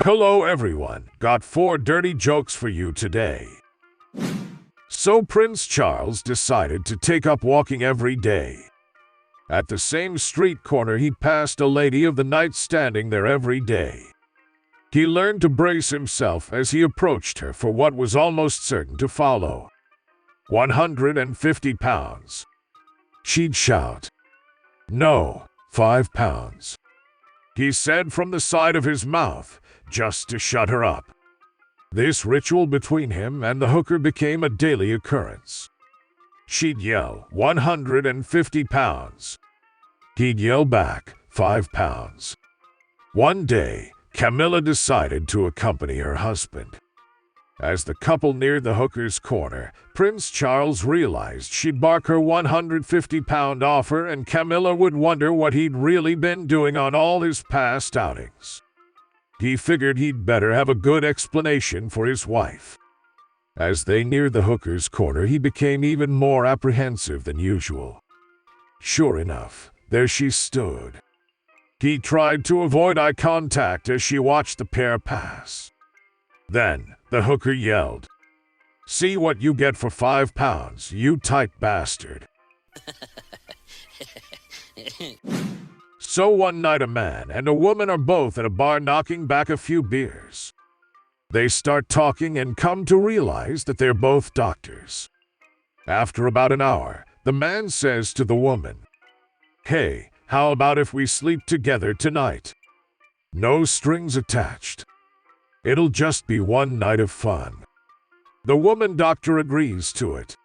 Hello everyone, got 4 dirty jokes for you today. So Prince Charles decided to take up walking every day. At the same street corner he passed a lady of the night standing there every day. He learned to brace himself as he approached her for what was almost certain to follow. 150 pounds. She'd shout, "No, 5 pounds." He said from the side of his mouth, just to shut her up. This ritual between him and the hooker became a daily occurrence. She'd yell, 150 pounds. He'd yell back, 5 pounds. One day, Camilla decided to accompany her husband. As the couple neared the hooker's corner, Prince Charles realized she'd bark her 150-pound offer and Camilla would wonder what he'd really been doing on all his past outings. He figured he'd better have a good explanation for his wife. As they neared the hooker's corner, he became even more apprehensive than usual. Sure enough, there she stood. He tried to avoid eye contact as she watched the pair pass. Then, the hooker yelled, "See what you get for 5 pounds, you tight bastard." So one night a man and a woman are both at a bar knocking back a few beers. They start talking and come to realize that they're both doctors. After about an hour, the man says to the woman, "Hey, how about if we sleep together tonight? No strings attached. It'll just be one night of fun." The woman doctor agrees to it.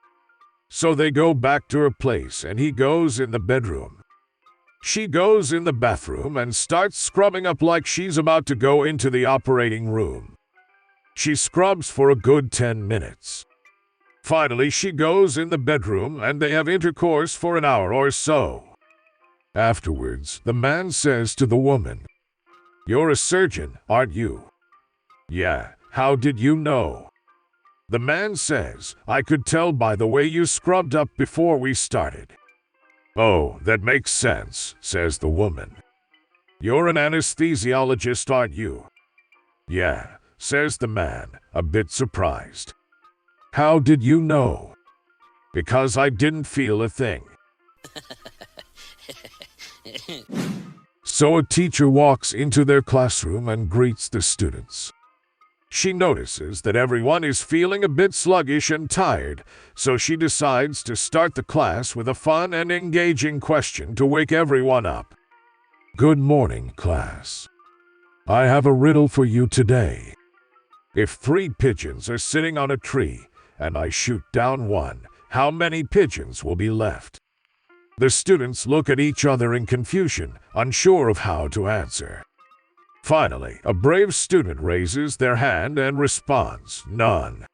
So they go back to her place and he goes in the bedroom. She goes in the bathroom and starts scrubbing up like she's about to go into the operating room. She scrubs for a good 10 minutes. Finally, she goes in the bedroom and they have intercourse for an hour or so. Afterwards, the man says to the woman, "You're a surgeon, aren't you?" "Yeah, how did you know?" The man says, "I could tell by the way you scrubbed up before we started." "Oh, that makes sense," says the woman. "You're an anesthesiologist, aren't you?" "Yeah," says the man, a bit surprised. "How did you know?" "Because I didn't feel a thing." So a teacher walks into their classroom and greets the students. She notices that everyone is feeling a bit sluggish and tired, so she decides to start the class with a fun and engaging question to wake everyone up. "Good morning, class. I have a riddle for you today. If 3 pigeons are sitting on a tree, and I shoot down one, how many pigeons will be left?" The students look at each other in confusion, unsure of how to answer. Finally, a brave student raises their hand and responds, "None."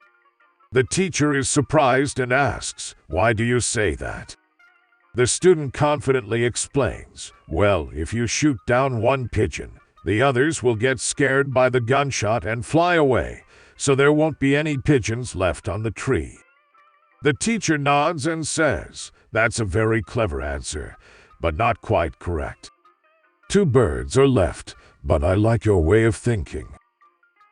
The teacher is surprised and asks, "Why do you say that?" The student confidently explains, "Well, if you shoot down one pigeon, the others will get scared by the gunshot and fly away, so there won't be any pigeons left on the tree." The teacher nods and says, "That's a very clever answer, but not quite correct. 2 birds are left, but I like your way of thinking."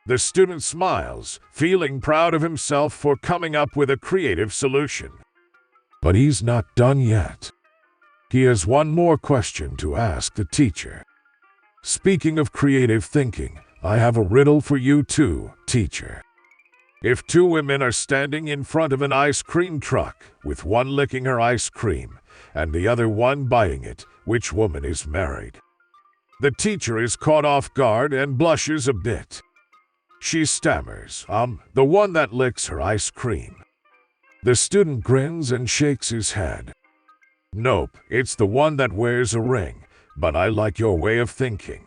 The student smiles, feeling proud of himself for coming up with a creative solution. But he's not done yet. He has one more question to ask the teacher. "Speaking of creative thinking, I have a riddle for you too, teacher. If 2 women are standing in front of an ice cream truck, with one licking her ice cream and the other one biting it, which woman is married?" The teacher is caught off guard and blushes a bit. She stammers, "The one that licks her ice cream." The student grins and shakes his head. "Nope, it's the one that wears a ring, but I like your way of thinking."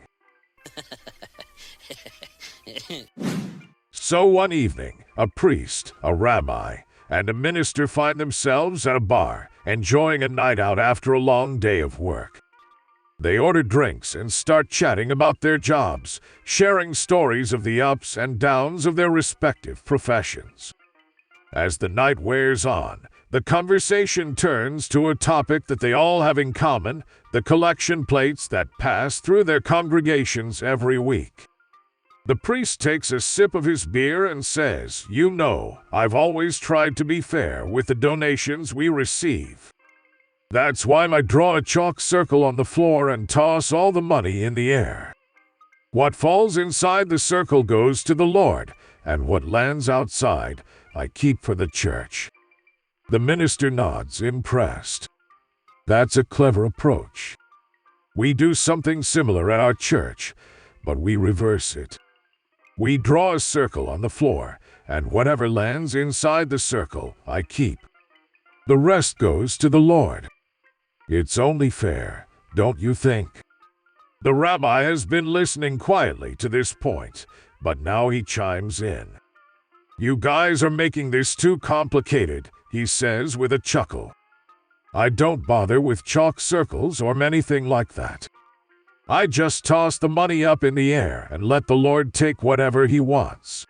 So one evening, a priest, a rabbi, and a minister find themselves at a bar, enjoying a night out after a long day of work. They order drinks and start chatting about their jobs, sharing stories of the ups and downs of their respective professions. As the night wears on, the conversation turns to a topic that they all have in common: the collection plates that pass through their congregations every week. The priest takes a sip of his beer and says, "You know, I've always tried to be fair with the donations we receive. That's why I draw a chalk circle on the floor and toss all the money in the air. What falls inside the circle goes to the Lord, and what lands outside, I keep for the church." The minister nods, impressed. That's a clever approach. We do something similar at our church, but we reverse it. We draw a circle on the floor, and whatever lands inside the circle, I keep. The rest goes to the Lord. It's only fair, don't you think? The rabbi has been listening quietly to this point, but now he chimes in. "You guys are making this too complicated," he says with a chuckle. "I don't bother with chalk circles or anything like that. I just toss the money up in the air and let the Lord take whatever he wants."